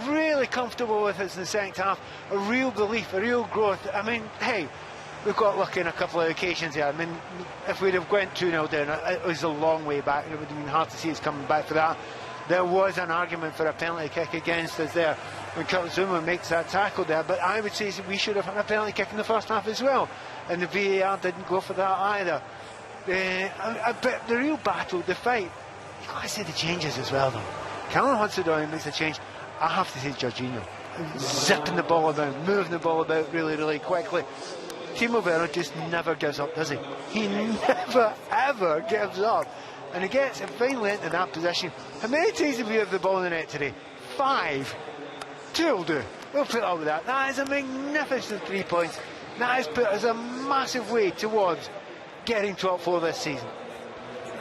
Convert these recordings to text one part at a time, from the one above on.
really comfortable with us in the second half. A real belief, a real growth. I mean, hey, we've got lucky on a couple of occasions here. I mean, if we'd have went 2-0 down, it was a long way back. It would have been hard to see us coming back for that. There was an argument for a penalty kick against us there when Zouma makes that tackle there, but I would say we should have had a penalty kick in the first half as well, and the VAR didn't go for that either. But the real battle, the fight, you've got to say the changes as well, though. Hudson-Odoi makes a change. I have to say Jorginho, zipping the ball about, moving the ball about really, really quickly. Timo Werner just never gives up, does he? He never, ever gives up. And he gets it finally into that position. How many times have we have the ball in the net today? 5. 2 will do. We'll put up with that. That is a magnificent 3 points. That has put us a massive way towards getting top 4 this season.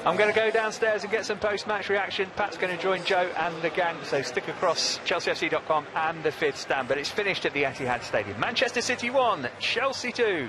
I'm going to go downstairs and get some post-match reaction. Pat's going to join Joe and the gang, so stick across chelseafc.com and the fifth stand. But it's finished at the Etihad Stadium. Manchester City 1, Chelsea 2.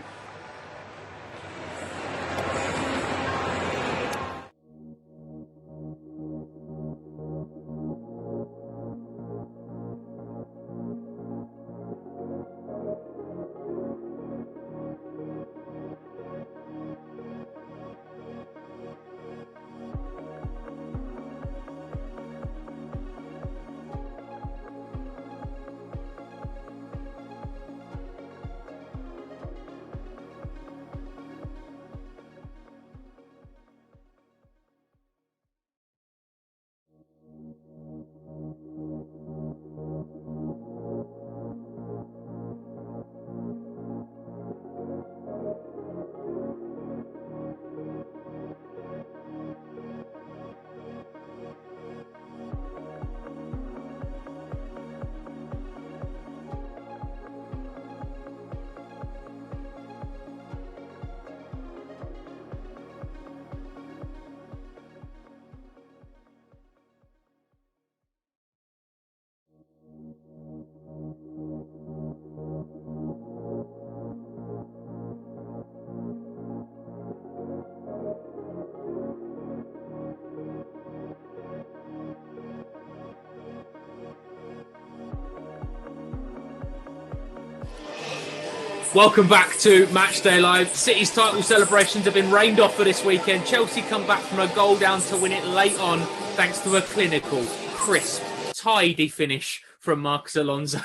Welcome back to Matchday Live. City's title celebrations have been rained off for this weekend. Chelsea come back from a goal down to win it late on thanks to a clinical, crisp, tidy finish from Marcus Alonso.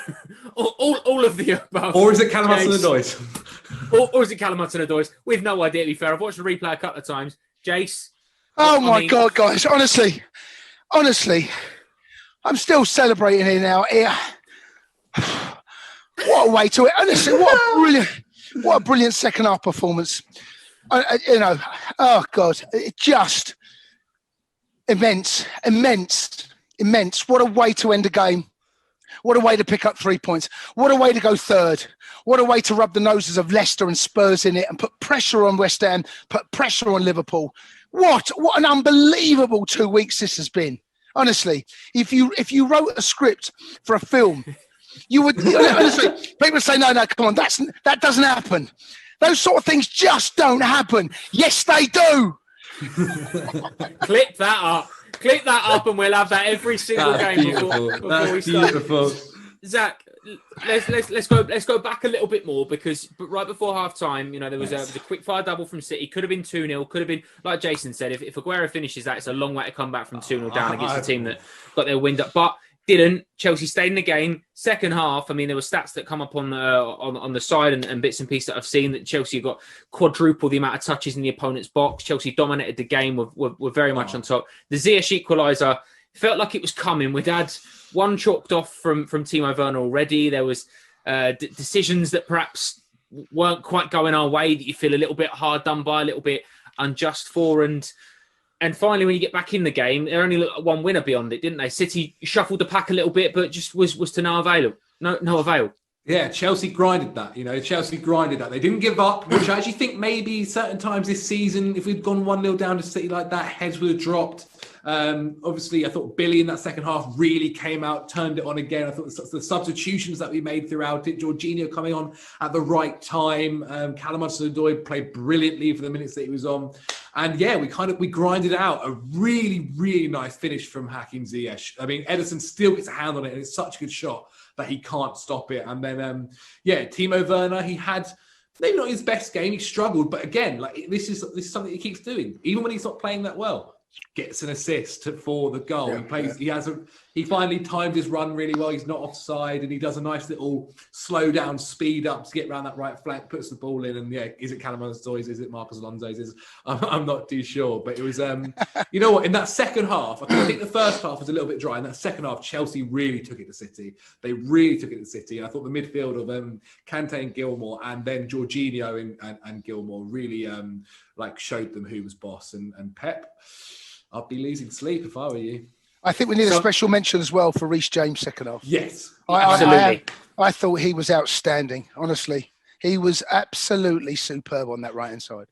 all of the above. Or is it Callum Hudson-Odoi? Or is it Callum Hudson-Odoi? We've no idea, to be fair. I've watched the replay a couple of times. Jace? Oh, my God, guys. Honestly, I'm still celebrating here now. What a way to it. Honestly, what a brilliant second half performance. Oh God, it just immense. What a way to end a game. What a way to pick up 3 points. What a way to go third. What a way to rub the noses of Leicester and Spurs in it and put pressure on West Ham, put pressure on Liverpool. What an unbelievable 2 weeks this has been. Honestly, if you wrote a script for a film, you would honestly. People would say, "No, come on, that doesn't happen. Those sort of things just don't happen." Yes, they do. Clip that up, and we'll have that every single game before we start. Beautiful. Zach, let's go back a little bit more because right before half time, there was a quick fire double from City. Could have been 2-0. Could have been, like Jason said, if Aguero finishes that, it's a long way to come back from 2-0 down against a team that got their wind up, but didn't. Chelsea stayed in the game. Second half, I mean, there were stats that come up on the side and bits and pieces that I've seen that Chelsea got quadruple the amount of touches in the opponent's box. Chelsea dominated the game. Were very much on top. The Ziyech equaliser felt like it was coming. We'd had one chalked off from Timo Werner already. There was decisions that perhaps weren't quite going our way that you feel a little bit hard done by, a little bit unjust for, and finally, when you get back in the game, they only looked at one winner beyond it, didn't they? City shuffled the pack a little bit, but just was to no avail. No avail. Yeah, Chelsea grinded that. They didn't give up, which I actually think maybe certain times this season, if we'd gone 1-0 down to City like that, heads would have dropped. Obviously, I thought Billy in that second half really came out, turned it on again. I thought the substitutions that we made throughout it, Jorginho coming on at the right time, hudson-odoi played brilliantly for the minutes that he was on. And yeah, we grinded out a really, really nice finish from Hakim Ziyech. I mean, Ederson still gets a hand on it, and it's such a good shot that he can't stop it. And then, Timo Werner, he had maybe not his best game. He struggled, but again, like this is something he keeps doing, even when he's not playing that well. Gets an assist for the goal. He finally timed his run really well. He's not offside, and he does a nice little slow down, speed up to get around that right flank, puts the ball in, and is it Calaman's-Doy's? Is it Marcos Alonso's? I'm not too sure, but it was. You know what? In that second half, I think the first half was a little bit dry. In that second half, Chelsea really took it to City. They really took it to City, and I thought the midfield of Kanté and Gilmour, and then Jorginho and Gilmour really showed them who was boss. And Pep, I'd be losing sleep if I were you. I think we need a special mention as well for Reece James second half. Yes, absolutely. I thought he was outstanding. Honestly, he was absolutely superb on that right hand side.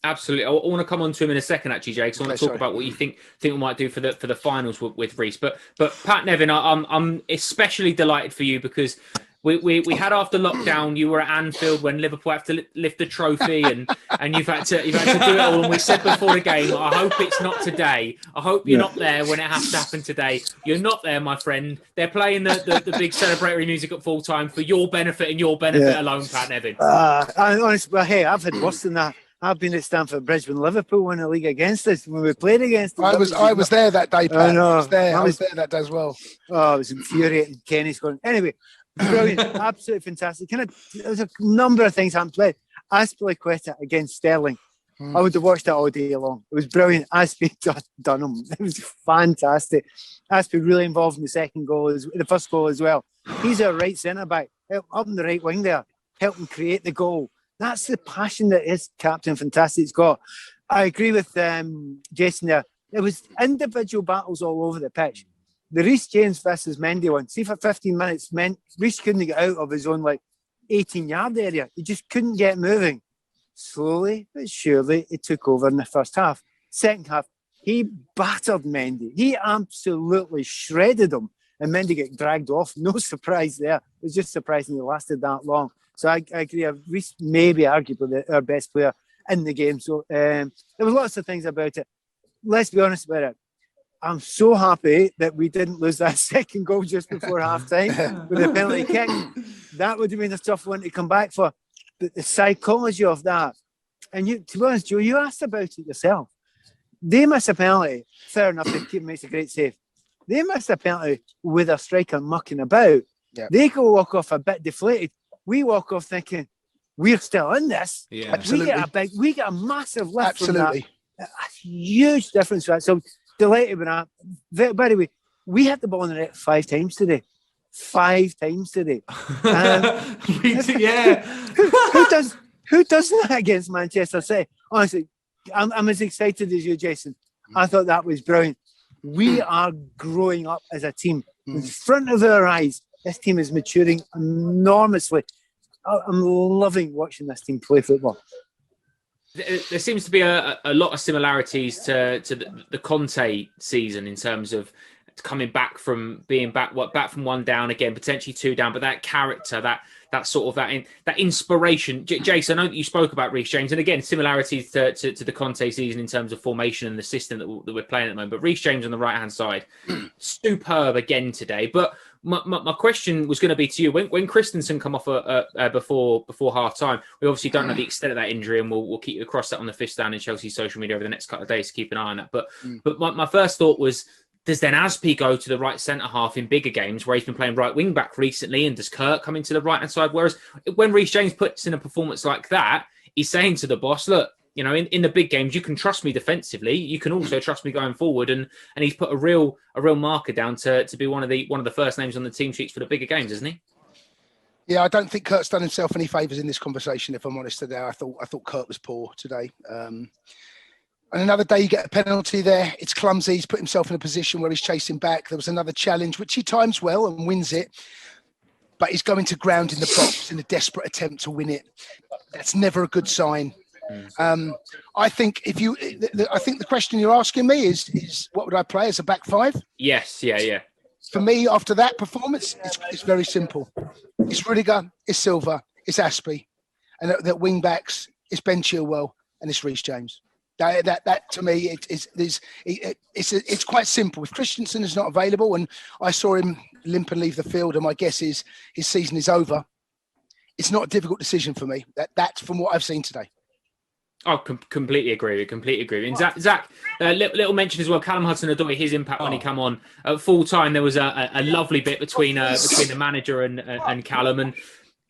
Absolutely. I want to come on to him in a second, actually, Jake. So I want to talk about what you think we might do for the finals with Reece. But Pat Nevin, I'm especially delighted for you because we had after lockdown, you were at Anfield when Liverpool have to lift the trophy, and you've had to do it all. And we said before the game, I hope it's not today. I hope you're not there when it has to happen today. You're not there, my friend. They're playing the big celebratory music at full time for your benefit and your benefit alone, Pat Nevin. Honestly, well, hey, I've had worse than that. I've been at Stamford Bridge when Liverpool won the league against us when we played against them. I was there that day, Pat. I was there that day as well. Oh, it was infuriating. Kenny scoring. Anyway, brilliant, absolutely fantastic. There was a number of things happened. Azpilicueta against Sterling. I would have watched that all day long. It was brilliant. Azpi done him. It was fantastic. Azpi really involved in the first goal as well. He's our right centre back, up in the right wing there, helping create the goal. That's the passion that his captain Fantastic's got. I agree with Jason there. There was individual battles all over the pitch. The Reece James versus Mendy one. See, for 15 minutes, Reece couldn't get out of his own 18-yard area. He just couldn't get moving. Slowly but surely, it took over in the first half. Second half, he battered Mendy. He absolutely shredded him, and Mendy get dragged off. No surprise there. It was just surprising he lasted that long. So I agree. Reece may be arguably our best player in the game. So there was lots of things about it. Let's be honest about it. I'm so happy that we didn't lose that second goal just before half-time with a penalty kick. That would have been a tough one to come back for. But the psychology of that, and to be honest, Joe, you asked about it yourself. They miss a penalty. Fair enough, the keeper makes a great save. They miss a penalty with a striker mucking about. Yeah. They go walk off a bit deflated. We walk off thinking, we're still in this. Yeah. Absolutely. We get a massive lift Absolutely. from that. A huge difference for that. So delighted with that. By the way, we had the ball in the net 5 times today. 5 times today. Yeah. Who does that against Manchester City? Honestly, I'm as excited as you, Jason. I thought that was brilliant. We are growing up as a team. In front of our eyes, this team is maturing enormously. I'm loving watching this team play football. There seems to be a lot of similarities to the Conte season in terms of coming back from being back from 1 down again, potentially 2 down, but that character, that sort of that inspiration. Jason, I know that you spoke about Reece James, and again, similarities to the Conte season in terms of formation and the system that we're playing at the moment. But Reece James on the right-hand side, superb again today. But my question was going to be to you, when Christensen come off before half-time, we obviously don't know the extent of that injury, and we'll keep you across that on the Fifth Stand in Chelsea's social media over the next couple of days to keep an eye on that. But my first thought was, does then Azpi go to the right centre-half in bigger games where he's been playing right wing-back recently, and does Kerr come into the right-hand side? Whereas when Reece James puts in a performance like that, he's saying to the boss, look, you know, in the big games, you can trust me defensively. You can also trust me going forward. And he's put a real marker down to be one of the first names on the team sheets for the bigger games, isn't he? Yeah, I don't think Kurt's done himself any favours in this conversation, if I'm honest today. I thought Kurt was poor today. And another day you get a penalty there. It's clumsy. He's put himself in a position where he's chasing back. There was another challenge, which he times well and wins it. But he's going to ground in the box in a desperate attempt to win it. That's never a good sign. I think I think the question you're asking me is what would I play as a back five? Yes, yeah. For me, after that performance, it's very simple. It's Rudiger, it's Silva, it's Aspie, and that wing backs, it's Ben Chilwell and it's Reece James. That to me, it's quite simple. If Christensen is not available, and I saw him limp and leave the field, and my guess is his season is over, it's not a difficult decision for me. That's from what I've seen today. I completely agree. And Zach, little mention as well. Callum Hudson-Odoi, his impact when he come on at full time. There was a lovely bit between the manager and Callum, and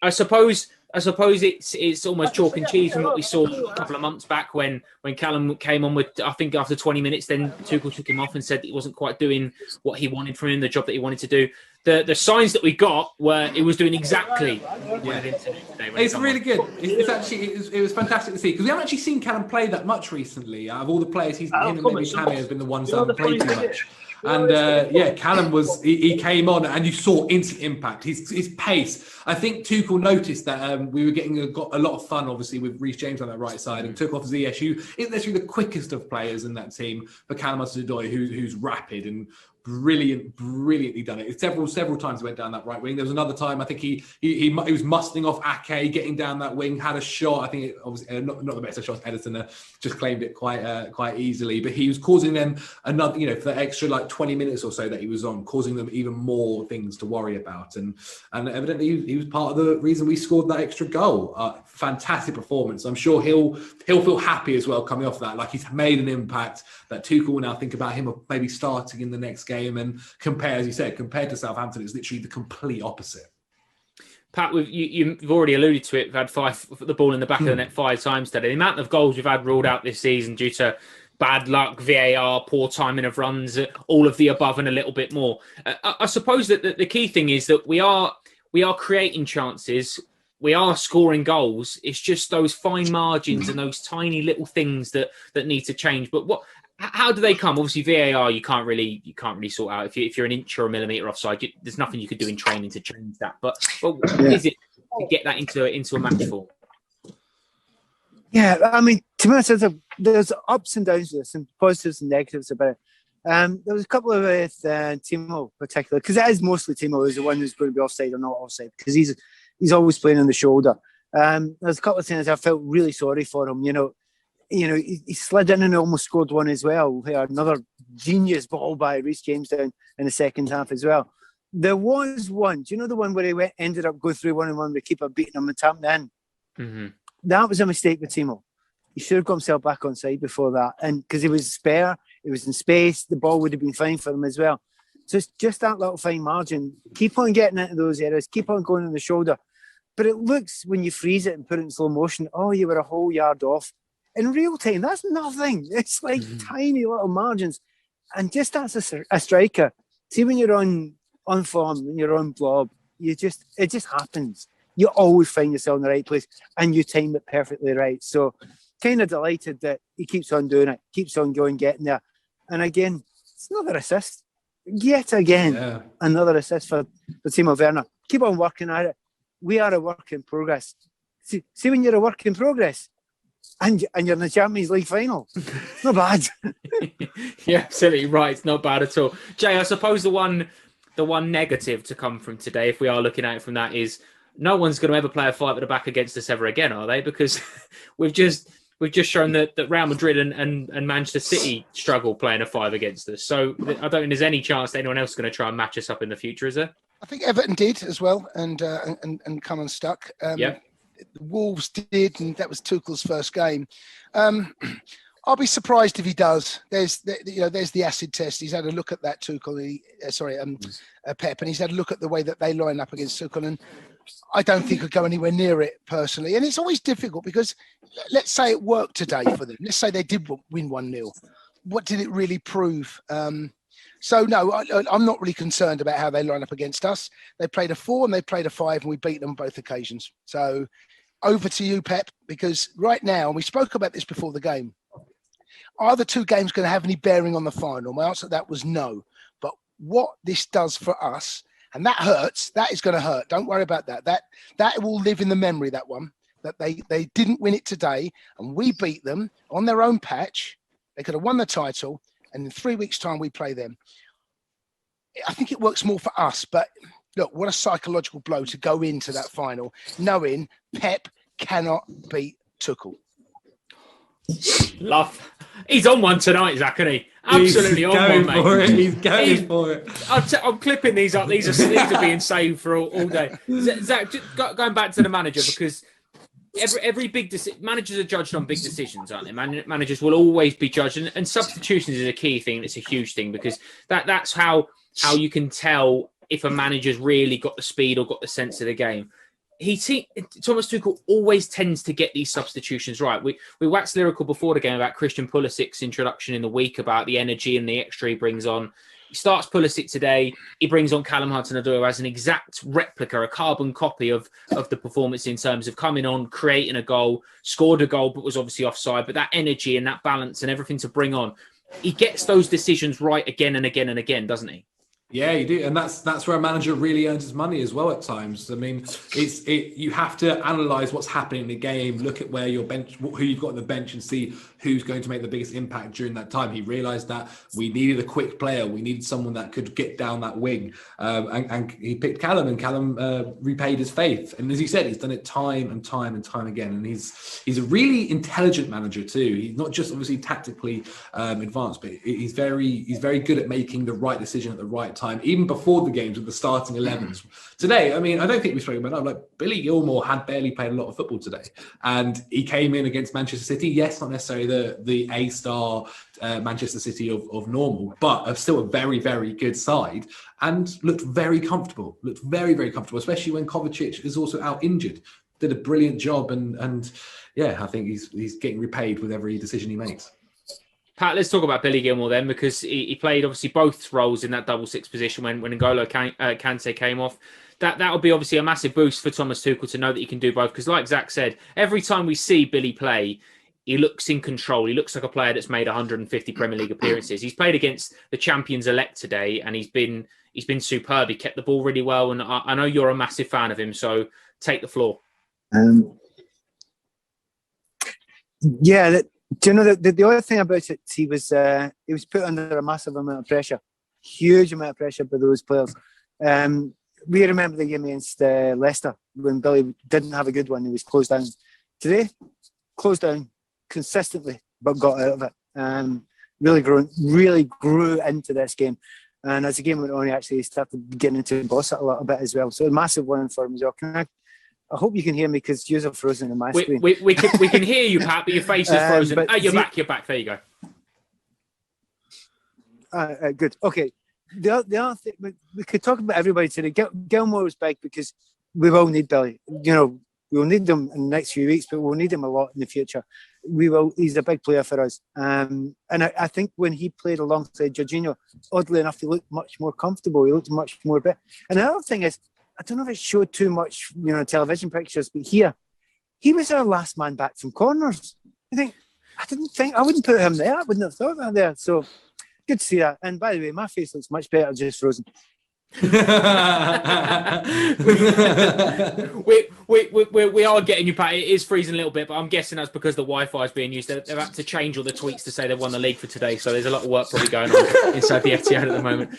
I suppose it's almost chalk and cheese from what we saw a couple of months back when Callum came on with, I think after 20 minutes, then Tuchel took him off and said that he wasn't quite doing what he wanted from him, the job that he wanted to do. The signs that we got were it was doing exactly what he wanted to do today. It's really good. It was fantastic to see, because we haven't actually seen Callum play that much recently. Out of all the players, him and maybe Tammy has been the ones that haven't played too much. And Callum he came on and you saw instant impact. His pace. I think Tuchel noticed that we were getting a lot of fun, obviously, with Reece James on that right side, and took off Ziyech, who isn't necessarily the quickest of players in that team, but Callum Hudson-Odoi, who's rapid and brilliantly done it. Several times he went down that right wing. There was another time I think he was muscling off Ake, getting down that wing, had a shot. I think it obviously not the best of shots. Edison just claimed it quite easily, but he was causing them another, for the extra 20 minutes or so that he was on, causing them even more things to worry about. And evidently he was part of the reason we scored that extra goal. Fantastic performance. I'm sure he'll feel happy as well coming off that. Like, he's made an impact that Tuchel will now think about him maybe starting in the next game, and compared to Southampton, it's literally the complete opposite. Pat, you've already alluded to it. We've had the ball in the back of the net 5 times today. The amount of goals we've had ruled out this season due to bad luck, VAR, poor timing of runs, all of the above and a little bit more. I suppose that the key thing is that we are creating chances. We are scoring goals. It's just those fine margins and those tiny little things that need to change. But how do they come? Obviously, VAR you can't really sort out. If you're an inch or a millimetre offside, there's nothing you could do in training to change that. But what is it to get that into a match form? Yeah, I mean, to be honest, there's ups and downs with this, and positives and negatives about it. There was a couple of with Timo, particularly, because it is mostly Timo who's the one who's going to be offside or not offside, because he's always playing on the shoulder. There's a couple of things I felt really sorry for him. He slid in and almost scored one as well. Another genius ball by Reece James down in the second half as well. There was one. Do you know the one where he ended up going through 1-on-1 with the keeper beating him and tapping in? Mm-hmm. That was a mistake with Timo. He should have got himself back on side before that. And because he was spare, he was in space, the ball would have been fine for him as well. So it's just that little fine margin. Keep on getting into those areas. Keep on going on the shoulder. But it looks, when you freeze it and put it in slow motion, you were a whole yard off. In real time, that's nothing. It's like tiny little margins. And just as a striker, see when you're on form, when you're on blob, it just happens. You always find yourself in the right place and you time it perfectly right. So kind of delighted that he keeps on doing it, keeps on going, getting there. And again, it's another assist. Yet again, another assist for Timo Werner. Keep on working at it. We are a work in progress. See when you're a work in progress, and you're in the Champions League final. It's not bad. You're absolutely right. It's not bad at all. Jay, I suppose the one negative to come from today, if we are looking at it from that, is no one's going to ever play a 5 at the back against us ever again, are they? Because we've just shown that Real Madrid and Manchester City struggle playing a 5 against us. So I don't think there's any chance that anyone else is going to try and match us up in the future, is there? I think Everton did as well, and come unstuck. The Wolves did, and that was Tuchel's first game. I'll be surprised if he does. There's the acid test. He's had a look at that Tuchel. Pep, and he's had a look at the way that they line up against Tuchel, and I don't think he'll go anywhere near it personally. And it's always difficult because let's say it worked today for them. Let's say they did win 1-0. What did it really prove? So no, I'm not really concerned about how they line up against us. They played a 4 and they played a 5, and we beat them on both occasions. So over to you, Pep, because right now, and we spoke about this before the game, are the 2 games going to have any bearing on the final? My answer to that was no. But what this does for us, and that hurts, that is going to hurt. Don't worry about that. That will live in the memory, that one. that they didn't win it today, and we beat them on their own patch. They could have won the title, and in 3 weeks' time we play them. I think it works more for us, but look, what a psychological blow to go into that final knowing Pep cannot beat Tuchel. Love. He's on one tonight, Zach, isn't he? Absolutely on one, mate. He's going for it. I'm clipping these up. These are being saved for all day. Zach, just going back to the manager, because every big managers are judged on big decisions, aren't they? Managers will always be judged, and substitutions is a key thing. It's a huge thing, because that's how you can tell if a manager's really got the speed or got the sense of the game. Thomas Tuchel always tends to get these substitutions right. We waxed lyrical before the game about Christian Pulisic's introduction in the week, about the energy and the extra he brings on. He starts Pulisic today. He brings on Callum Hudson-Odoi as an exact replica, a carbon copy of the performance in terms of coming on, creating a goal, scored a goal, but was obviously offside. But that energy and that balance and everything to bring on, he gets those decisions right again and again and again, doesn't he? Yeah, you do, and that's where a manager really earns his money as well. At times, I mean, you have to analyze what's happening in the game, look at where your bench, who you've got on the bench, and see who's going to make the biggest impact during that time. He realised that we needed a quick player, we needed someone that could get down that wing, and he picked Callum, and Callum repaid his faith. And as he said, he's done it time and time and time again. And he's a really intelligent manager too. He's not just obviously tactically advanced, but he's very good at making the right decision at the right time, even before the games with the starting 11s. Today, I mean, I don't think we spoke about it. Like, Billy Gilmour had barely played a lot of football today, and he came in against Manchester City. Yes, not necessarily the A-star Manchester City of normal, but still a very, very good side, and looked very comfortable. Looked very, very comfortable, especially when Kovacic is also out injured. Did a brilliant job, and yeah, I think he's getting repaid with every decision he makes. Pat, let's talk about Billy Gilmour then, because he played obviously both roles in that double six position when N'Golo Kanté came off. That would be obviously a massive boost for Thomas Tuchel to know that he can do both, because like Zach said, every time we see Billy play, he looks in control. He looks like a player that's made 150 Premier League appearances. He's played against the champions-elect today, and he's been superb. He kept the ball really well, and I know you're a massive fan of him, so take the floor. Yeah, do you know the other thing about it? He was put under a massive amount of pressure, huge amount of pressure by those players. We remember the game against Leicester when Billy didn't have a good one. He was closed down. Today, closed down consistently, but got out of it. Really grew into this game. And as the game went on, he actually started getting into the boss a little bit as well. So a massive one for him as well. I hope you can hear me, because yours are frozen in my screen. We can hear you, Pat, but your face is frozen. You're back. There you go. Good. Okay. The other thing, we could talk about everybody today. Gilmour was big because we will need Billy. You know, we'll need them in the next few weeks, but we'll need him a lot in the future. He's a big player for us. And I think when he played alongside Jorginho, oddly enough, he looked much more comfortable. He looked much more bit. And the other thing is, I don't know if it showed too much, television pictures, but here, he was our last man back from corners. I wouldn't put him there. I wouldn't have thought that there. So good to see that. And by the way, my face looks much better just frozen. we are getting you, Pat. It is freezing a little bit, but I'm guessing that's because the Wi-Fi is being used. They've had to change all the tweets to say they've won the league for today, so there's a lot of work probably going on inside the Etihad at the moment.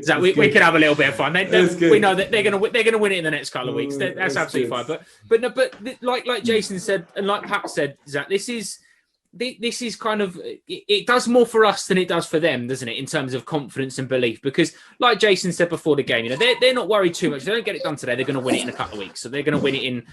So we could have a little bit of fun. We know that they're going to win it in the next couple of weeks. That's absolutely fine. But like Jason said and like Pat said, Zach, this is kind of, it does more for us than it does for them, doesn't it, in terms of confidence and belief? Because like Jason said before the game, they're not worried too much. If they don't get it done today, they're going to win it in a couple of weeks. So they're going to win it in,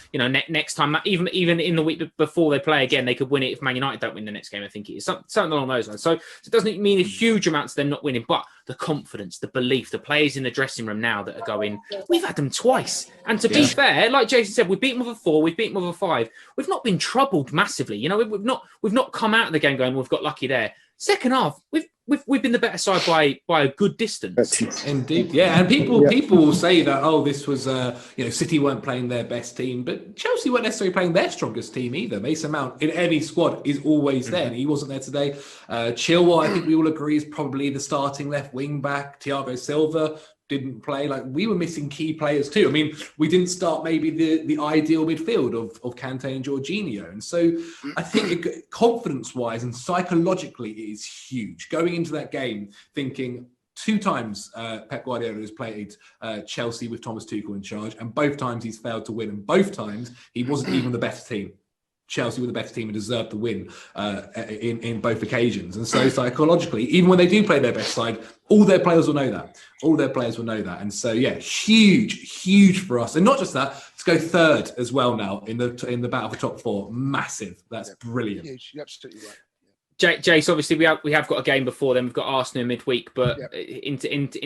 next time. Even in the week before they play again, they could win it if Man United don't win the next game. I think it is something along those lines. So it doesn't mean a huge amount to them not winning, but the confidence, the belief, the players in the dressing room now that are going, we've had them twice. And to be fair, like Jason said, we've beaten them with a 4, we've beaten them with a 5. We've not been troubled massively. We've not come out of the game going, we've got lucky there. Second half, we've been the better side by a good distance. Indeed, yeah. And people will say that, this was City weren't playing their best team, but Chelsea weren't necessarily playing their strongest team either. Mason Mount in any squad is always there, and he wasn't there today. Chilwell, I think we all agree, is probably the starting left wing back. Thiago Silva, didn't play. Like, we were missing key players too. I mean, we didn't start maybe the ideal midfield of Kanté and Jorginho. And so I think confidence-wise and psychologically it is huge. Going into that game thinking 2 times Pep Guardiola has played Chelsea with Thomas Tuchel in charge, and both times he's failed to win, and both times he wasn't even the better team. Chelsea were the better team and deserved the win in both occasions. And so psychologically, even when they do play their best side, all their players will know that. All their players will know that. And so, yeah, huge for us. And not just that, to go third as well now in the battle for top 4. Massive. That's brilliant. Huge. You're absolutely right. Jace, obviously we have got a game before then. We've got Arsenal midweek, but in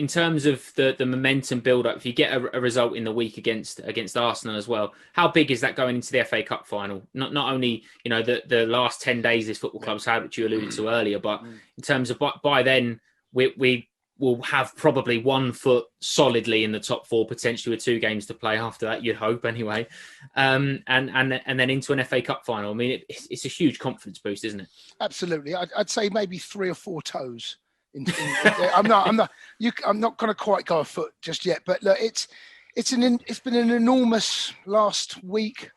terms of the momentum build up, if you get a result in the week against Arsenal as well, how big is that going into the FA Cup final? Not only the last 10 days this football club's had, which you alluded to earlier, but in terms of by then we will have probably 1 foot solidly in the top 4, potentially with 2 games to play after that, you'd hope anyway. And then into an FA Cup final. I mean, it's a huge confidence boost, isn't it? Absolutely. I'd say maybe 3 or 4 toes. I'm not going to quite go a foot just yet, but look, it's been an enormous last week,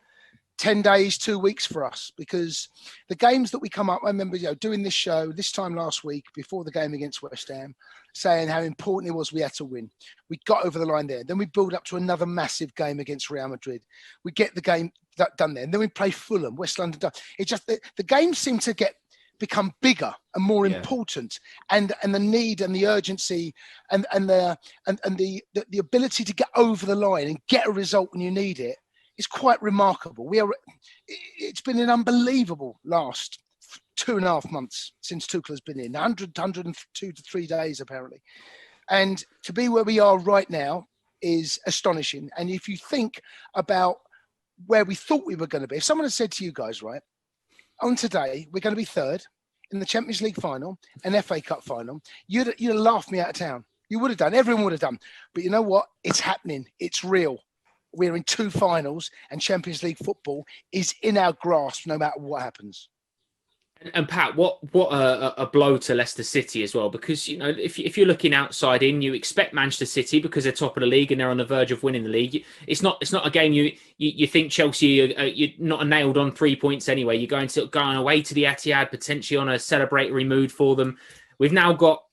10 days, 2 weeks for us, because the games that we come up, I remember doing this show this time last week before the game against West Ham, saying how important it was we had to win. We got over the line there. Then we build up to another massive game against Real Madrid. We get the game done there. And then we play Fulham, West London. It just the games seem to become bigger and more important, and the need and the urgency and the ability to get over the line and get a result when you need it is quite remarkable. It's been an unbelievable last 2.5 months since Tuchel has been in, 102 to 3 days apparently. And to be where we are right now is astonishing. And if you think about where we thought we were going to be, if someone had said to you guys, right, on today, we're going to be third in the Champions League final and FA Cup final, you'd have laughed me out of town. You would have done. Everyone would have done. But you know what? It's happening. It's real. We're in 2 finals, and Champions League football is in our grasp no matter what happens. And Pat, what a blow to Leicester City as well, because if you're looking outside in, you expect Manchester City because they're top of the league and they're on the verge of winning the league. It's not a game you think Chelsea you're not nailed on 3 points anyway. You're going away to the Etihad, potentially on a celebratory mood for them. We've now got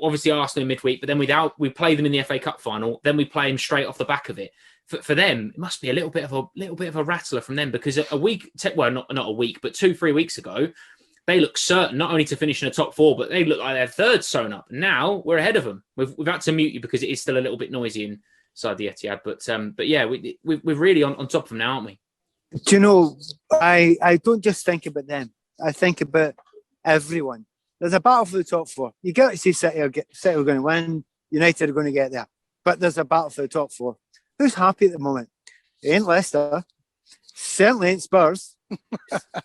obviously Arsenal midweek, but then we play them in the FA Cup final, then we play them straight off the back of it. For them, it must be a little bit of a rattler from them, because a week, well, not a week, but 2-3 weeks ago, they look certain not only to finish in the top 4, but they look like they're third sewn up. Now we're ahead of them. We've had to mute you because it is still a little bit noisy inside the Etihad. But yeah, we're really on top of them now, aren't we? Do you know, I don't just think about them. I think about everyone. There's a battle for the top 4. You get to see City are going to win. United are going to get there. But there's a battle for the top 4. Who's happy at the moment? It ain't Leicester. Certainly ain't Spurs.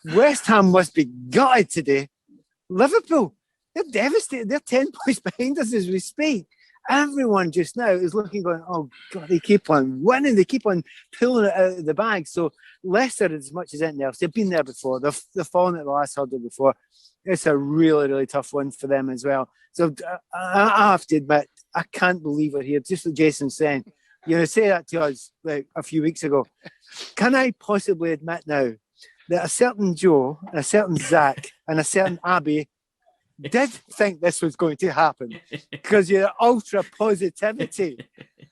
West Ham must be gutted today. Liverpool, they're devastated. They're 10 points behind us as we speak. Everyone just now is looking, going, oh God, they keep on winning. They keep on pulling it out of the bag. So Leicester, as much as anything else, they've been there before. They've fallen at the last hurdle before. It's a really, really tough one for them as well. So I have to admit, I can't believe it here. Just what Jason's saying. Say that to us like a few weeks ago. Can I possibly admit now that a certain Joe, and a certain Zach, and a certain Abby did think this was going to happen because you're ultra positivity.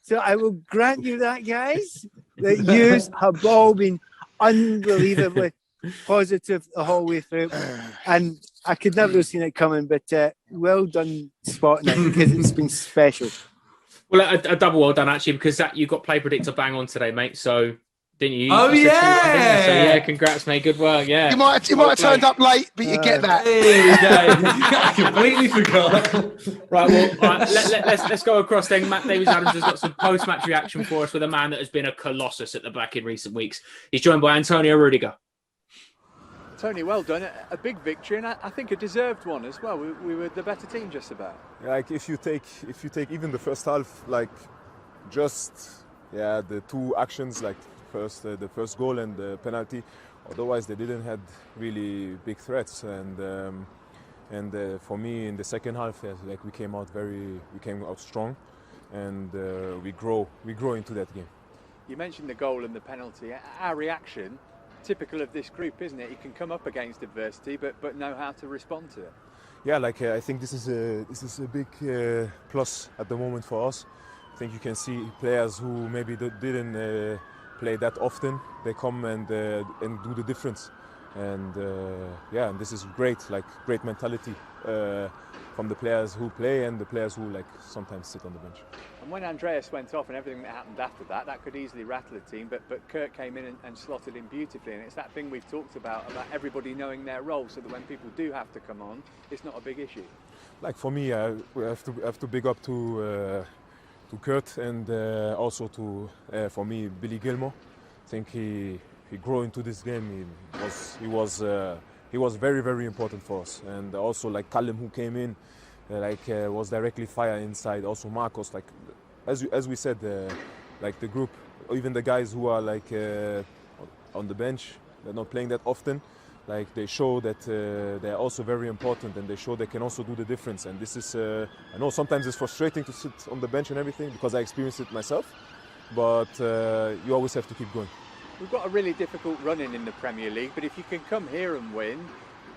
So I will grant you that, guys, that you have all been unbelievably positive the whole way through. And I could never have seen it coming, but well done spotting it, because it's been special. Well, a double well done, actually, because that you got Play Predictor bang on today, mate. So, didn't you? Oh, you yeah. So, yeah, congrats, mate. Good work, yeah. You might have turned up late, but you get that. There we go. I completely forgot. Right, well, let's go across then. Matt Davies-Adams has got some post-match reaction for us with a man that has been a colossus at the back in recent weeks. He's joined by Antonio Rudiger. Tony, well done. A big victory, and I think a deserved one as well. We were the better team, just about. Like if you take even the first half, like just the 2 actions, like the first goal and the penalty. Otherwise, they didn't had really big threats, and for me in the second half, like we came out strong, and we grow into that game. You mentioned the goal and the penalty. Our reaction, typical of this group, isn't it? You can come up against adversity, but know how to respond to it. Yeah, I think this is a big plus at the moment for us. I think you can see players who maybe didn't play that often. They come and do the difference, and and this is great. Great mentality from the players who play and the players who sometimes sit on the bench. And when Andreas went off and everything that happened after that could easily rattle a team, but Kerr came in and slotted in beautifully, and it's that thing we've talked about everybody knowing their role, so that when people do have to come on, it's not a big issue. For me, we have to big up to Kurt, and also to for me Billy Gilmore. I think he grew into this game. He was very, very important for us, and also Callum, who came in, was directly fire inside. Also Marcos, as we said, the group, even the guys who are on the bench, they're not playing that often. They show that they're also very important, and they show they can also do the difference. And this is, I know sometimes it's frustrating to sit on the bench and everything, because I experienced it myself, but you always have to keep going. We've got a really difficult run-in the Premier League, but if you can come here and win,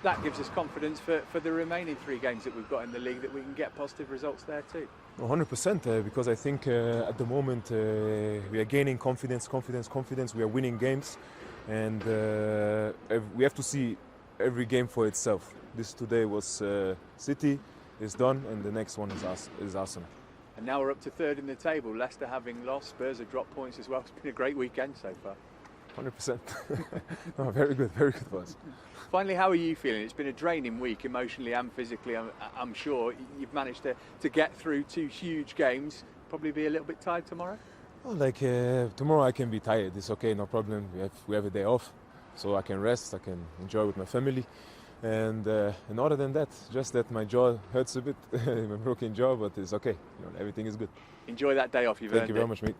that gives us confidence for the remaining 3 games that we've got in the league, that we can get positive results there too. 100%, because I think at the moment we are gaining confidence. We are winning games, and we have to see every game for itself. This today was City, is done, and the next one is Arsenal. And now we're up to 3rd in the table. Leicester having lost, Spurs have dropped points as well. It's been a great weekend so far. 100%. No, very good for us. Finally, how are you feeling? It's been a draining week, emotionally and physically. I'm sure you've managed to get through 2 huge games. Probably be a little bit tired tomorrow? Well, tomorrow I can be tired. It's okay, no problem. We have a day off, so I can rest. I can enjoy with my family. And other than that, just that my jaw hurts a bit, my broken jaw, but it's okay. Everything is good. Enjoy that day off. Thank you very much, mate.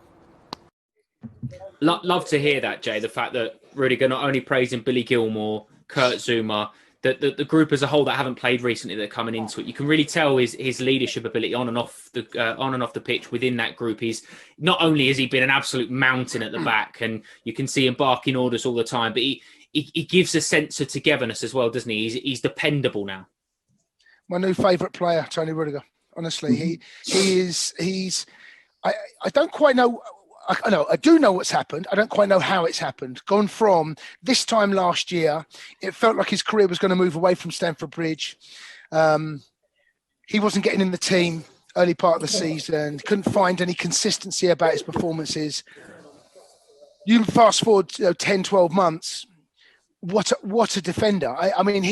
Love to hear that, Jay. The fact that Rudiger not only praising Billy Gilmore, Kurt Zouma, the group as a whole that haven't played recently, that are coming into it. You can really tell his leadership ability on and off the pitch within that group. He's not only has he been an absolute mountain at the back, and you can see him barking orders all the time, but he gives a sense of togetherness as well, doesn't he? He's dependable now. My new favourite player, Tony Rudiger. Honestly, he's. I don't quite know. I do know what's happened. I don't quite know how it's happened. Gone from this time last year, it felt like his career was going to move away from Stamford Bridge. He wasn't getting in the team early part of the season. Couldn't find any consistency about his performances. You fast forward 10, 12 months. What a defender. I mean,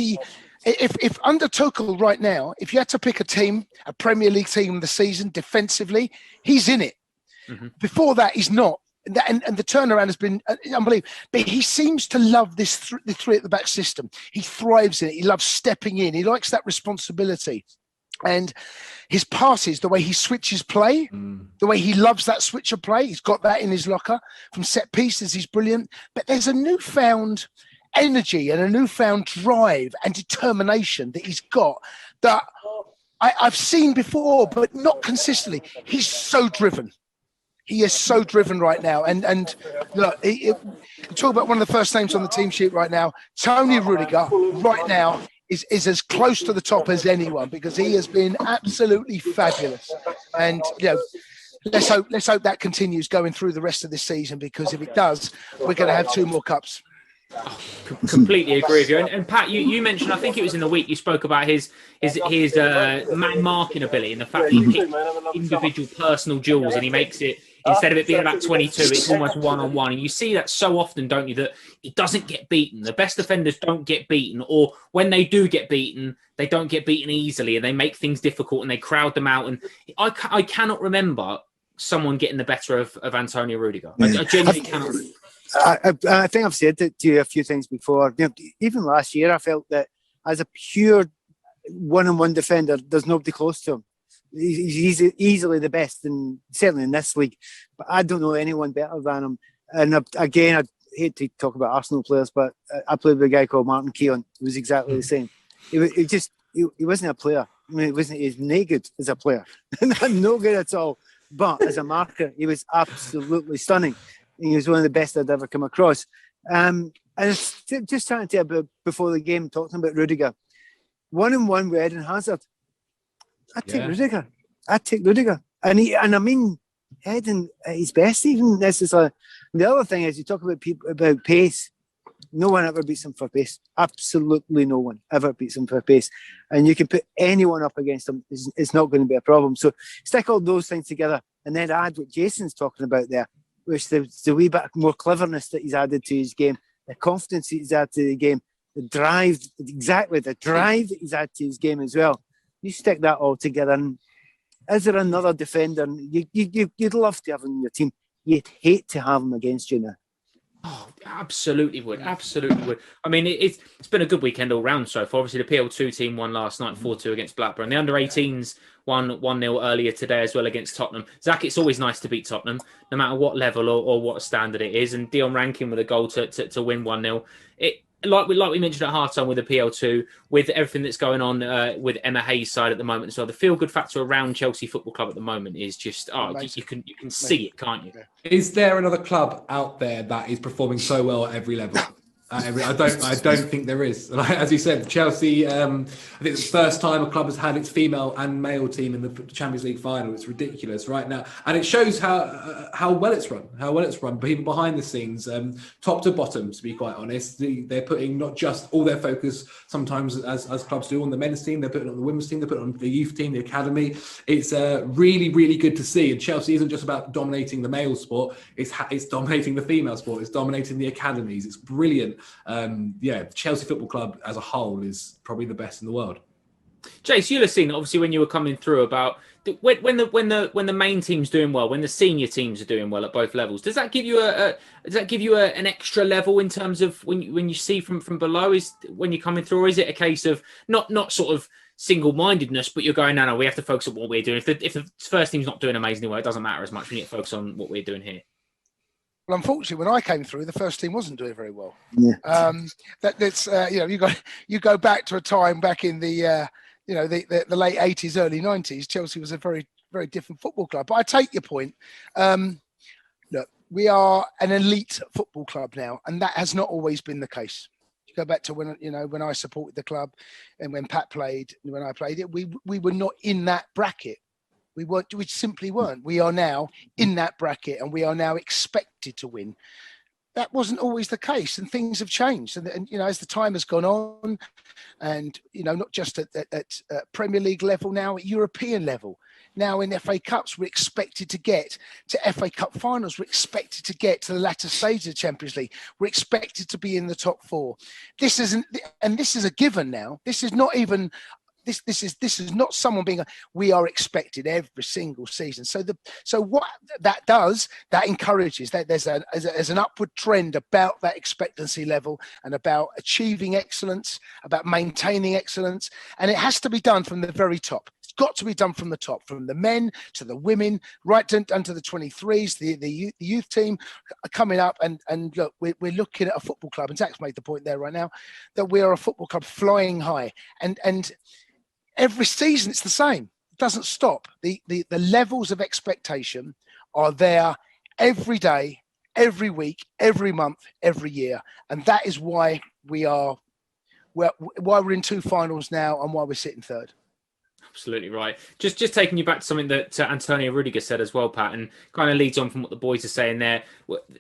if under Tuchel right now, if you had to pick a Premier League team of the season defensively, he's in it. Mm-hmm. Before that, he's not. And the turnaround has been unbelievable. But he seems to love the 3 at the back system. He thrives in it. He loves stepping in. He likes that responsibility. And his passes, the way he switches play, the way he loves that switch of play, he's got that in his locker. From set pieces, he's brilliant. But there's a newfound energy and a newfound drive and determination that he's got that I've seen before, but not consistently. He's so driven. He is so driven right now. And look, you talk about one of the first names on the team sheet right now. Tony Rudiger right now is as close to the top as anyone, because he has been absolutely fabulous. And let's hope that continues going through the rest of this season, because if it does, we're going to have 2 more cups. Completely agree with you. And Pat, you mentioned, I think it was in the week, you spoke about his man marking ability and the fact that he picks individual personal duels, and he makes it, instead of it being about 22, it's almost one-on-one. And you see that so often, don't you, that he doesn't get beaten. The best defenders don't get beaten, or when they do get beaten, they don't get beaten easily, and they make things difficult and they crowd them out. And I cannot remember someone getting the better of Antonio Rudiger. I genuinely cannot. I think I've said it to you a few times before. Even last year, I felt that as a pure one-on-one defender, there's nobody close to him. He's easily the best, and certainly in this league. But I don't know anyone better than him. And again, I hate to talk about Arsenal players, but I played with a guy called Martin Keown. He was exactly the same. He wasn't a player. I mean, he's no good as a player. No good at all. But as a marker, he was absolutely stunning. He was one of the best I'd ever come across. I was just chatting to you about before the game, talking about Rudiger. 1-on-1 with Eden Hazard. I'd take Rudiger. And I mean, Eden at his best, even necessarily. The other thing is, you talk about people about pace. No one ever beats him for pace. Absolutely no one ever beats him for pace. And you can put anyone up against him. It's not going to be a problem. So stick all those things together and then add what Jason's talking about there, which the wee bit more cleverness that he's added to his game, the confidence he's added to the game, the drive that he's added to his game as well. You stick that all together, and is there another defender you'd love to have in your team? You'd hate to have him against you now. Oh, absolutely would. I mean, it's been a good weekend all round so far. Obviously, the PL2 team won last night 4-2 against Blackburn. The under-18s won 1-0 earlier today as well against Tottenham. Zach, it's always nice to beat Tottenham, no matter what level or what standard it is. And Dion Rankin with a goal to win 1-0. Like we mentioned at halftime with the PL2, with everything that's going on with Emma Hayes' side at the moment as well, the feel-good factor around Chelsea Football Club at the moment is just you can see it, can't you? Is there another club out there that is performing so well at every level? I don't think there is. As you said, Chelsea. I think it's the first time a club has had its female and male team in the Champions League final. It's ridiculous right now, and it shows how well it's run. But even behind the scenes, top to bottom, to be quite honest, they're putting not just all their focus sometimes as clubs do on the men's team. They're putting it on the women's team. They're putting it on the youth team, the academy. It's really, really good to see. And Chelsea isn't just about dominating the male sport. It's dominating the female sport. It's dominating the academies. It's brilliant. Chelsea Football Club as a whole is probably the best in the world. Jace, you'll have seen obviously when you were coming through about when the main team's doing well, when the senior teams are doing well at both levels. Does that give you an extra level in terms of when you see from below? Is when you're coming through, or is it a case of not sort of single-mindedness, but you're going, no, we have to focus on what we're doing. If the first team's not doing amazingly well, it doesn't matter as much. We need to focus on what we're doing here. Well, unfortunately, when I came through, the first team wasn't doing very well. Yeah. You go back to a time back in the late 80s, early 90s. Chelsea was a very, very different football club. But I take your point. Look, we are an elite football club now, and that has not always been the case. You go back to when I supported the club, and when Pat played, and when I played it, we were not in that bracket. We simply weren't. We are now in that bracket, and we are now expected to win. That wasn't always the case, and things have changed. And as the time has gone on, and not just at Premier League level now, at European level. Now in FA Cups, we're expected to get to FA Cup finals. We're expected to get to the latter stage of the Champions League. We're expected to be in the top four. This is a given now. This is not even. This is not someone being. We are expected every single season. So what that does, that encourages that there's an upward trend about that expectancy level and about achieving excellence, about maintaining excellence, and it has to be done from the very top. It's got to be done from the top, from the men to the women, right down to the 23s, the youth team coming up. And look, we're looking at a football club, and Zach's made the point there right now, that we are a football club flying high, and every season it's the same. It doesn't stop. The levels of expectation are there every day, every week, every month, every year, and that is why why we're in two finals now and why we're sitting third. Absolutely right. Just taking you back to something that Antonio Rudiger said as well, Pat, and kind of leads on from what the boys are saying there.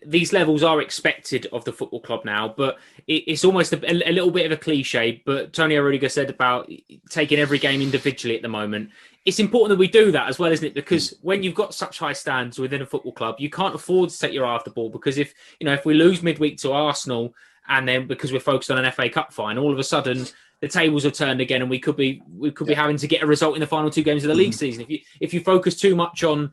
These levels are expected of the football club now, but it's almost a little bit of a cliche. But Antonio Rudiger said about taking every game individually at the moment. It's important that we do that as well, isn't it? Because when you've got such high standards within a football club, you can't afford to take your eye off the ball, because if we lose midweek to Arsenal, and then because we're focused on an FA Cup final, all of a sudden the tables are turned again, and we could be having to get a result in the final two games of the league season. If you focus too much on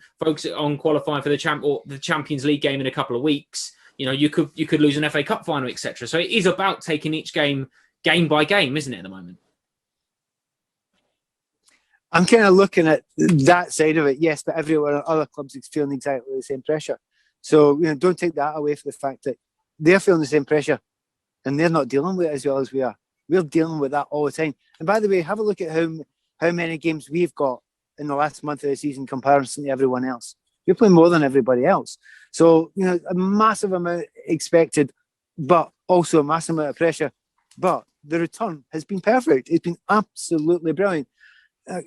qualifying for the Champions League game in a couple of weeks, you could lose an FA Cup final, etc. So it is about taking each game by game, isn't it, at the moment? I'm kind of looking at that side of it, yes, but everywhere other clubs are feeling exactly the same pressure. So don't take that away from the fact that they're feeling the same pressure, and they're not dealing with it as well as we are. We're dealing with that all the time. And by the way, have a look at how many games we've got in the last month of the season in comparison to everyone else. We're playing more than everybody else. So, a massive amount expected, but also a massive amount of pressure. But the return has been perfect. It's been absolutely brilliant.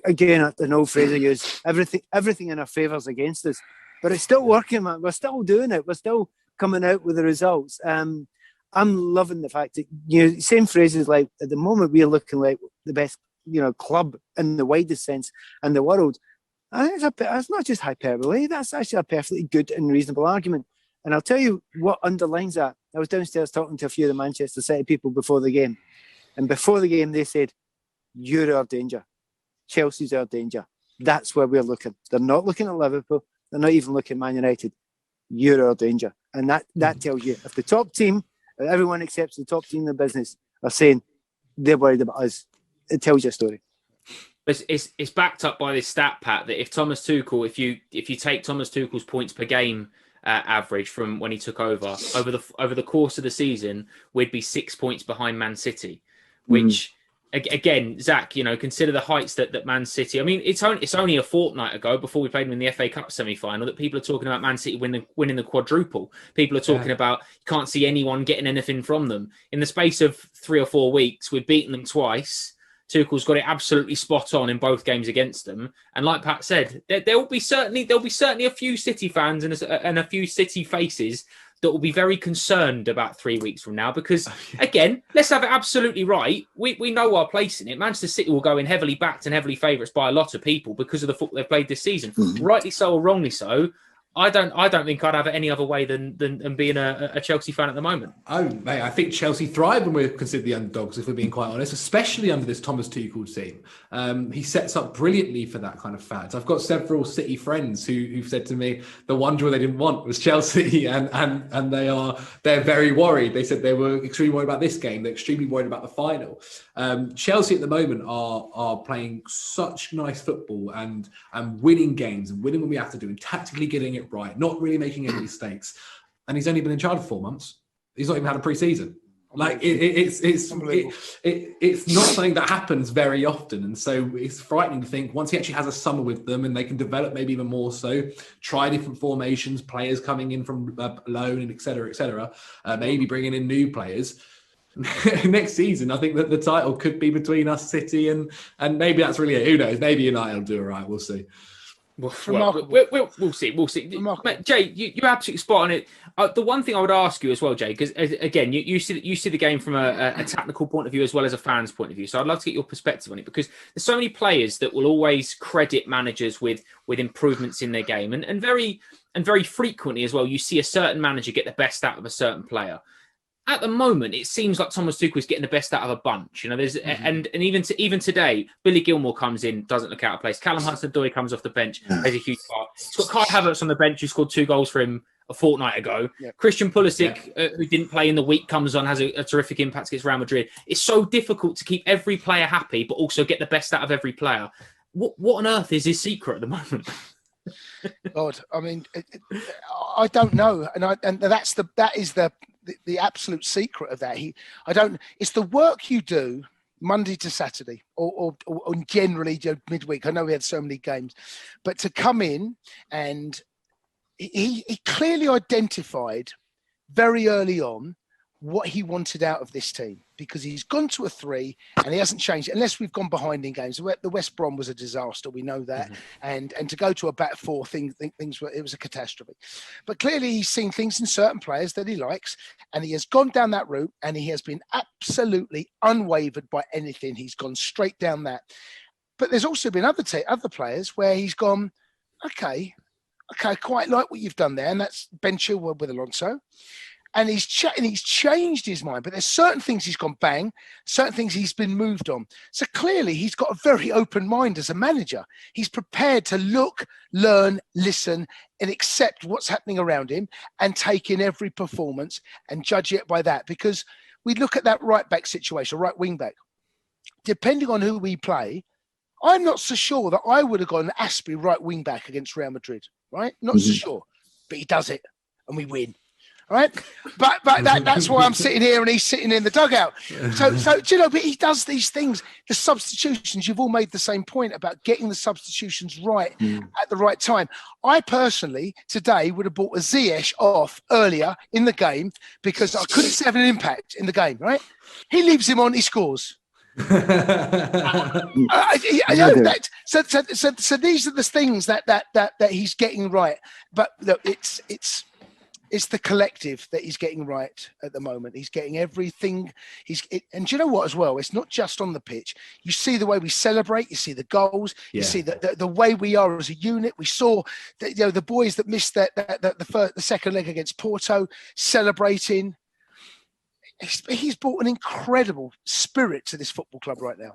Again, an old phrase I use, everything in our favour is against us. But it's still working, man. We're still doing it. We're still coming out with the results. I'm loving the fact that, same phrases like, at the moment, we're looking like the best, club in the widest sense in the world. I think it's not just hyperbole. That's actually a perfectly good and reasonable argument. And I'll tell you what underlines that. I was downstairs talking to a few of the Manchester City people before the game. And before the game, they said, you're our danger. Chelsea's our danger. That's where we're looking. They're not looking at Liverpool. They're not even looking at Man United. You're our danger. And that tells you, if the top team, everyone except the top team in the business, are saying they're worried about us, it tells you a story. It's backed up by this stat, Pat, that if Thomas Tuchel, if you take Thomas Tuchel's points per game average from when he took over the course of the season, we'd be 6 points behind Man City, which again, Zach, consider the heights that Man City. I mean, it's only a fortnight ago, before we played them in the FA Cup semi-final, that people are talking about Man City winning the quadruple. People are talking about you can't see anyone getting anything from them. In the space of 3 or 4 weeks, we've beaten them twice. Tuchel's got it absolutely spot on in both games against them. And like Pat said, there'll be certainly a few City fans and a few City faces that will be very concerned about 3 weeks from now, because, again, let's have it absolutely right. We know our place in it. Manchester City will go in heavily backed and heavily favourites by a lot of people because of the football they've played this season. Rightly so or wrongly so. I don't think I'd have it any other way than being a Chelsea fan at the moment. Oh, mate, I think Chelsea thrive when we're considered the underdogs, if we're being quite honest, especially under this Thomas Tuchel team. He sets up brilliantly for that kind of fact. I've got several City friends who've said to me the one draw they didn't want was Chelsea, and they're very worried. They said they were extremely worried about this game. They're extremely worried about the final. Chelsea at the moment are playing such nice football and winning games and winning when we have to do and tactically getting it right, not really making any mistakes. And he's only been in charge for 4 months. He's not even had a pre-season. Like it's not something that happens very often, and so it's frightening to think once he actually has a summer with them and they can develop maybe even more so, try different formations, players coming in from loan and etc., maybe bringing in new players. Next season, I think that the title could be between us, City, and maybe that's really it. Who knows? Maybe United will do all right. We'll see. We'll see. Mate, Jay, you're absolutely spot on it. The one thing I would ask you as well, Jay, because again, you see the game from a technical point of view as well as a fan's point of view. So I'd love to get your perspective on it, because there's so many players that will always credit managers with improvements in their game, and very frequently as well, you see a certain manager get the best out of a certain player. At the moment, it seems like Thomas Tuchel is getting the best out of a bunch. There's and even today, Billy Gilmour comes in, doesn't look out of place. Callum Hudson-Odoi comes off the bench, plays a huge part. He's got Kai Havertz on the bench, who scored 2 goals for him a fortnight ago. Yep. Christian Pulisic, who didn't play in the week, comes on, has a terrific impact against Real Madrid. It's so difficult to keep every player happy, but also get the best out of every player. What on earth is his secret at the moment? God, I mean, I don't know, and that is the absolute secret of that. It's the work you do Monday to Saturday, or generally midweek. I know we had so many games, but to come in and he clearly identified very early on what he wanted out of this team, because he's gone to a 3 and he hasn't changed it, unless we've gone behind in games. The West Brom was a disaster, we know that, and to go to a back 4, it was a catastrophe. But clearly he's seen things in certain players that he likes, and he has gone down that route, and he has been absolutely unwavered by anything. He's gone straight down that. But there's also been other players where he's gone, okay, I quite like what you've done there, and that's Ben Chilwell with Alonso. And he's changed his mind, but there's certain things he's gone bang, certain things he's been moved on. So clearly he's got a very open mind as a manager. He's prepared to look, learn, listen, and accept what's happening around him, and take in every performance and judge it by that. Because we look at that right back situation, right wing back, depending on who we play, I'm not so sure that I would have gone Aspi right wing back against Real Madrid, right? Not so sure, but he does it and we win. right? But that's why I'm sitting here and he's sitting in the dugout. So do you know? But he does these things. The substitutions. You've all made the same point about getting the substitutions right at the right time. I personally today would have bought a Ziyech off earlier in the game because I couldn't see having an impact in the game. Right? He leaves him on. He scores. I know that. So these are the things that he's getting right. But look, it's the collective that he's getting right at the moment. He's getting everything. And do you know what as well? It's not just on the pitch. You see the way we celebrate. You see the goals. Yeah. You see the way we are as a unit. We saw the boys that missed the second leg against Porto celebrating. He's brought an incredible spirit to this football club right now.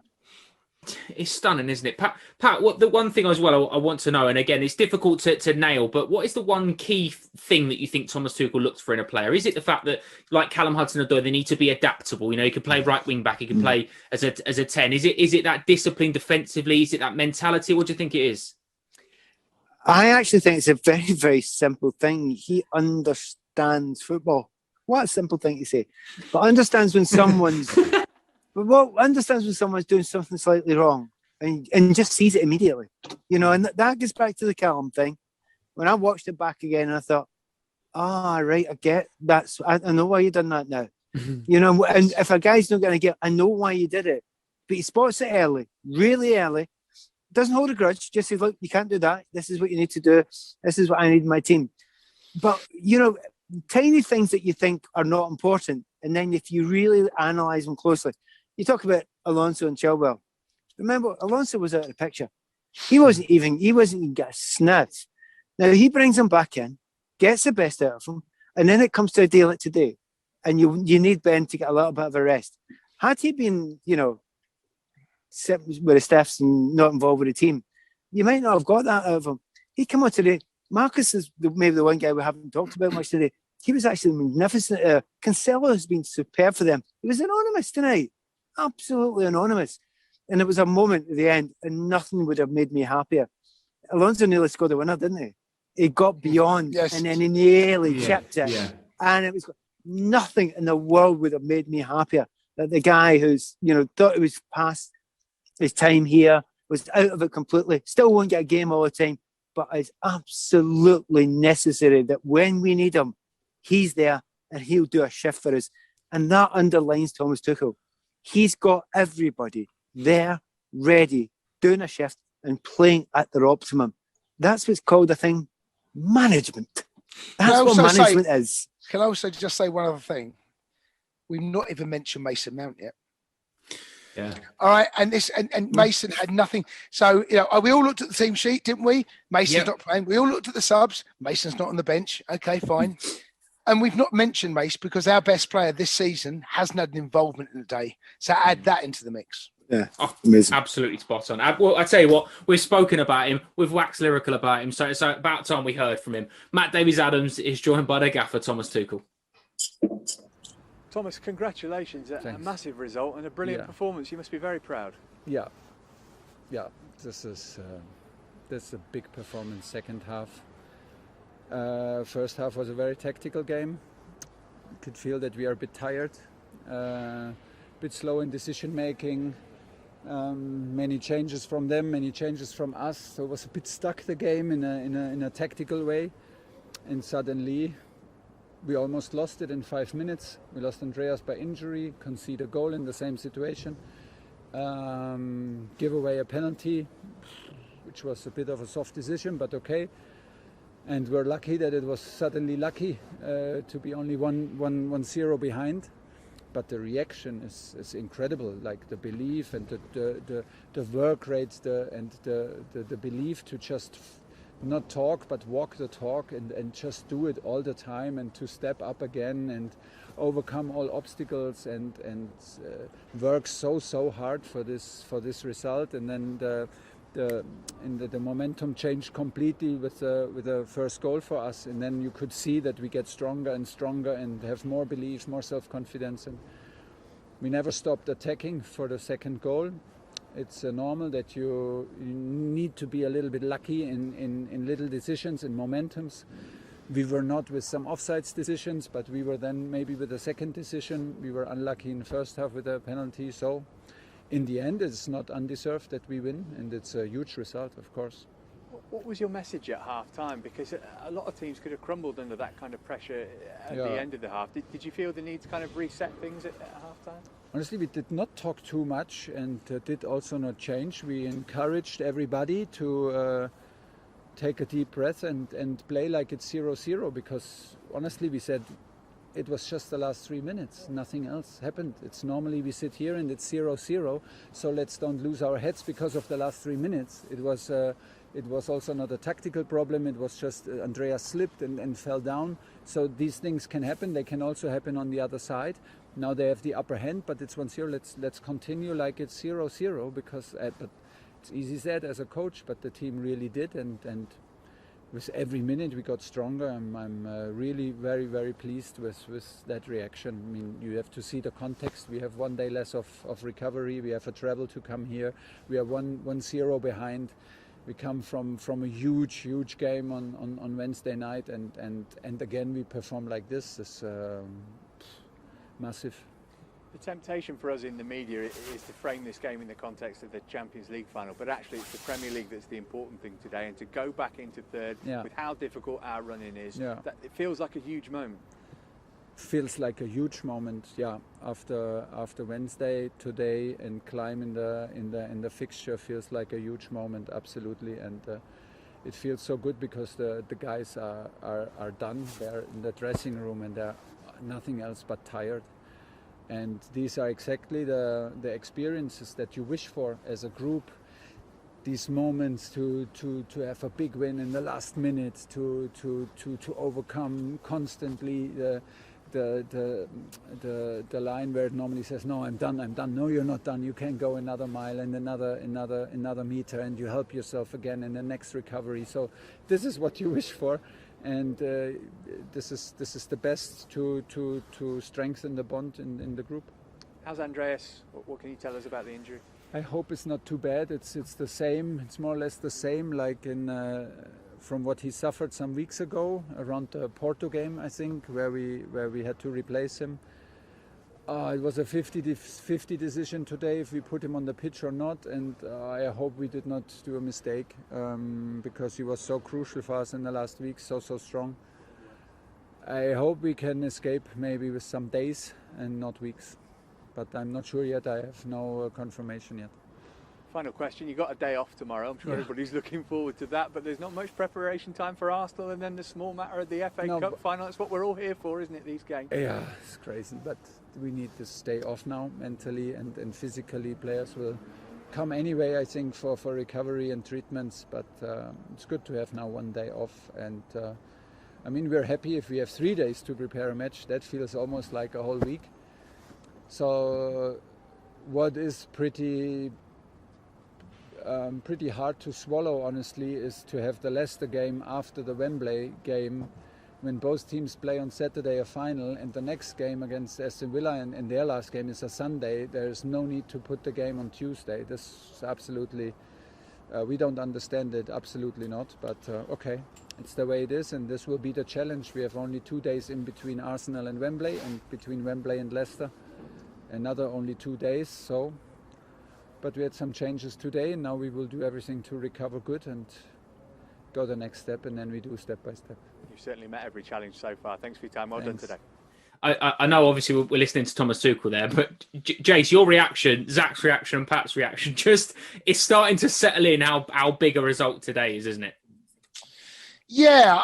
It's stunning, isn't it? Pat, what the one thing as well I want to know, and again, it's difficult to nail, but what is the one key thing that you think Thomas Tuchel looks for in a player? Is it the fact that, like Callum Hudson-Odoi, they need to be adaptable? He can play right wing back, he can play as a 10. Is it that discipline defensively? Is it that mentality? What do you think it is? I actually think it's a very, very simple thing. He understands football. What a simple thing to say. But understands when someone's doing something slightly wrong and just sees it immediately. And that gets back to the Callum thing. When I watched it back again, I thought, right, I get that. I know why you done that now. And if a guy's not going to get, I know why you did it. But he spots it early, really early. Doesn't hold a grudge. Just says, look, you can't do that. This is what you need to do. This is what I need in my team. But, tiny things that you think are not important, and then if you really analyse them closely, you talk about Alonso and Chilwell. Remember, Alonso was out of the picture. He wasn't even get a sniff. Now he brings him back in, gets the best out of him, and then it comes to a day like today, and you need Ben to get a little bit of a rest. Had he been, sitting with the staffs and not involved with the team, you might not have got that out of him. He came on today. Marcus is maybe the one guy we haven't talked about much today. He was actually magnificent. Cancelo has been superb for them. He was anonymous tonight. Absolutely anonymous. And it was a moment at the end, and nothing would have made me happier. Alonso nearly scored the winner, didn't he? He got beyond, and then he nearly chipped it. Yeah. And it was nothing in the world would have made me happier. That the guy who's, thought it was past his time here, was out of it completely, still won't get a game all the time, but it's absolutely necessary that when we need him, he's there and he'll do a shift for us. And that underlines Thomas Tuchel. He's got everybody there, ready, doing a shift and playing at their optimum. That's what's called, I think, management. That's what management is. Can I also just say one other thing? We've not even mentioned Mason Mount yet. Yeah. All right, and Mason had nothing. So we all looked at the team sheet, didn't we? Mason's not playing. We all looked at the subs. Mason's not on the bench. Okay, fine. And we've not mentioned Mace because our best player this season hasn't had an involvement in the day. So add that into the mix. Yeah, amazing. Absolutely spot on. Well, I tell you what, we've spoken about him, we've waxed lyrical about him, so it's about time we heard from him. Matt Davies-Adams is joined by the gaffer, Thomas Tuchel. Thomas, congratulations. A massive result and a brilliant performance. You must be very proud. Yeah. This is a big performance. Second half. First half was a very tactical game. You could feel that we are a bit tired, a bit slow in decision making. Many changes from them, many changes from us. So it was a bit stuck, the game, in a tactical way. And suddenly we almost lost it in 5 minutes. We lost Andreas by injury, concede a goal in the same situation, give away a penalty, which was a bit of a soft decision, but okay. And we're lucky that it was suddenly lucky to be only 1-0 behind. But the reaction is incredible, like the belief and the work rates and the belief to just not talk but walk the talk and just do it all the time and to step up again and overcome all obstacles and work so hard for this result. And then the momentum changed completely with the first goal for us, and then you could see that we get stronger and stronger and have more belief, more self-confidence, and we never stopped attacking for the second goal. It's normal that you need to be a little bit lucky in little decisions and momentums, We were not with some offsides decisions, but we were then maybe with a second decision. We were unlucky in the first half with a penalty. So in the end, it's not undeserved that we win, and it's a huge result, of course. What was your message at half-time? Because a lot of teams could have crumbled under that kind of pressure at the end of the half. Did you feel the need to kind of reset things at half-time? Honestly, we did not talk too much and did also not change. We encouraged everybody to take a deep breath and play like it's 0-0, because honestly we said it was just the last 3 minutes, nothing else happened. It's normally we sit here and it's 0-0, so let's don't lose our heads because of the last 3 minutes. It was also not a tactical problem, it was just Andreas slipped and fell down. So these things can happen, they can also happen on the other side. Now they have the upper hand, but it's 1-0, let's continue like it's 0-0, because but it's easy said as a coach, but the team really did, and with every minute we got stronger. I'm really very, very pleased with that reaction. I mean, you have to see the context. We have 1 day less of recovery. We have a travel to come here. We are 1-0 behind. We come from a huge game on Wednesday night, and again we perform like this. It's massive. The temptation for us in the media is to frame this game in the context of the Champions League final, but actually it's the Premier League that's the important thing today, and to go back into third with how difficult our running is, that, it feels like a huge moment. Feels like a huge moment, yeah. After Wednesday, today, and climb in the fixture feels like a huge moment, absolutely. And it feels so good because the guys are done. They're in the dressing room and they're nothing else but tired. And these are exactly the experiences that you wish for as a group. These moments to have a big win in the last minute, to overcome constantly the line where it normally says, no, I'm done. No, you're not done. You can go another mile and another meter, and you help yourself again in the next recovery. So this is what you wish for. And this is the best to strengthen the bond in the group. How's Andreas? What can you tell us about the injury? I hope it's not too bad. It's the same. It's more or less the same, like from what he suffered some weeks ago around the Porto game, I think, where we had to replace him. It was a 50-50 decision today if we put him on the pitch or not, and I hope we did not do a mistake because he was so crucial for us in the last week, so strong. I hope we can escape maybe with some days and not weeks, but I'm not sure yet. I have no confirmation yet. Final question, you got a day off tomorrow. I'm sure everybody's looking forward to that, but there's not much preparation time for Arsenal, and then the small matter of the FA Cup final. That's what we're all here for, isn't it, these games? Yeah, it's crazy, but we need to stay off now mentally and physically. Players will come anyway, I think, for recovery and treatments, but it's good to have now 1 day off. And I mean, we're happy if we have 3 days to prepare a match. That feels almost like a whole week. So what is pretty hard to swallow, honestly, is to have the Leicester game after the Wembley game, when both teams play on Saturday a final, and the next game against Aston Villa and their last game is a Sunday. There's no need to put the game on Tuesday. This is absolutely, we don't understand it, absolutely not. But okay, it's the way it is, and this will be the challenge. We have only 2 days in between Arsenal and Wembley, and between Wembley and Leicester another only 2 days. So, but we had some changes today, and now we will do everything to recover good and go the next step, and then we do step by step. You've certainly met every challenge so far. Thanks for your time. Well done today. I know obviously we're listening to Thomas Tuchel there, but Jace, your reaction, Zach's reaction and Pat's reaction, just it's starting to settle in how big a result today is, isn't it? Yeah,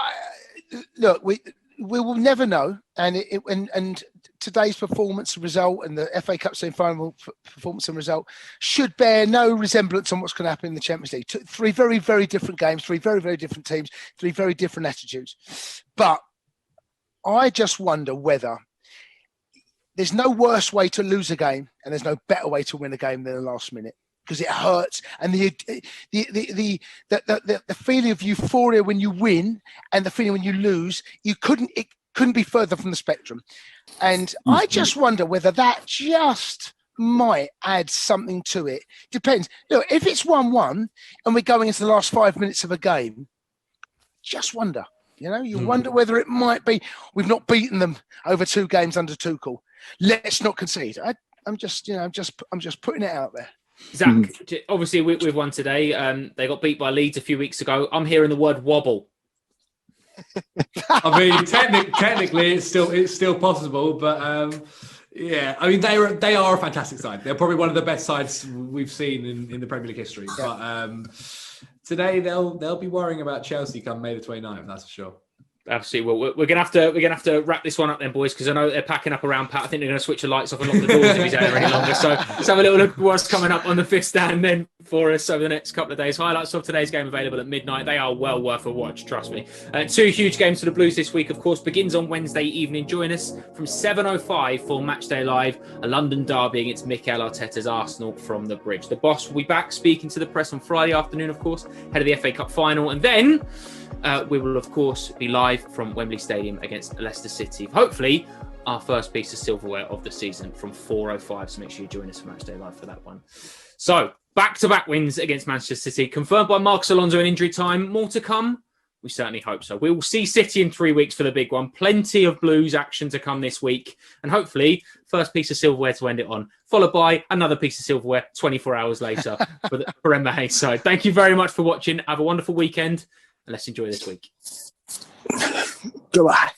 look, we will never know, and today's performance result and the FA Cup semi-final performance and result should bear no resemblance on what's going to happen in the Champions League. 3 very, very different games, 3 very, very different teams, 3 very different attitudes. But I just wonder whether there's no worse way to lose a game and there's no better way to win a game than the last minute, because it hurts, and the feeling of euphoria when you win and the feeling when you lose, it couldn't be further from the spectrum. And I just wonder whether that just might add something to it. Depends. Look, if it's 1-1 and we're going into the last 5 minutes of a game, just wonder. You know, you wonder whether it might be we've not beaten them over 2 games under Tuchel. Let's not concede. I'm just putting it out there. Zach, obviously we've won today. They got beat by Leeds a few weeks ago. I'm hearing the word wobble. I mean, technically, it's still possible, but yeah, I mean, they are a fantastic side. They're probably one of the best sides we've seen in the Premier League history. Yeah. But today they'll be worrying about Chelsea come May the 29th. That's for sure. Absolutely. Well, we're gonna have to wrap this one up then, boys, because I know they're packing up around Pat. I think they're going to switch the lights off and lock the doors if he's out there any longer. So let's have a little look at what's coming up on the fifth stand then for us over the next couple of days. Highlights of today's game available at midnight. They are well worth a watch, trust me. 2 huge games for the Blues this week, of course, begins on Wednesday evening. Join us from 7:05 for Matchday Live, a London derby against Mikel Arteta's Arsenal from the Bridge. The boss will be back speaking to the press on Friday afternoon, of course, ahead of the FA Cup final, and then we will, of course, be live from Wembley Stadium against Leicester City. Hopefully, our first piece of silverware of the season from 4:05. So make sure you join us for Matchday Live for that one. So, back-to-back wins against Manchester City. Confirmed by Marcos Alonso in injury time. More to come? We certainly hope so. We will see City in 3 weeks for the big one. Plenty of Blues action to come this week. And hopefully, first piece of silverware to end it on. Followed by another piece of silverware 24 hours later for Emma Hayes' side. Thank you very much for watching. Have a wonderful weekend. And let's enjoy this week. Goodbye.